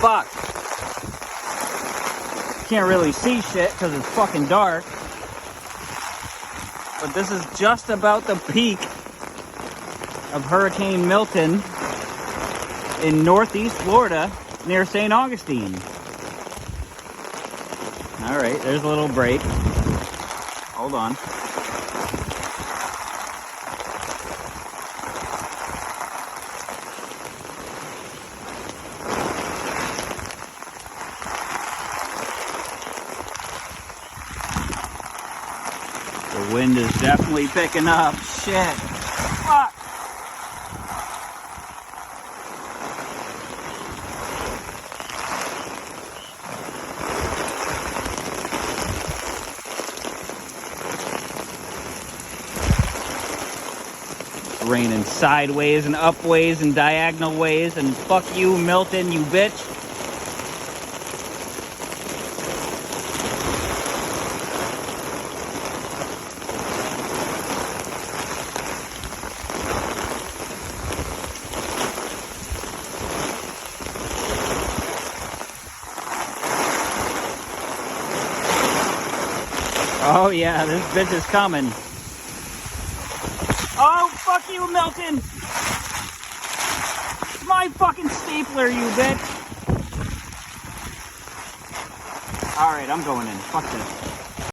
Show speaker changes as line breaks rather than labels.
fucked. Can't really see shit because it's fucking dark. But this is just about the peak of Hurricane Milton in northeast Florida near St. Augustine. All right, there's a little break. Hold on. The wind is definitely picking up. Shit. Fuck. Raining sideways and upways and diagonal ways, and fuck you, Milton, you bitch. Oh yeah, this bitch is coming. Oh, fuck you, Milton! My fucking stapler, you bitch! Alright, I'm going in. Fuck this.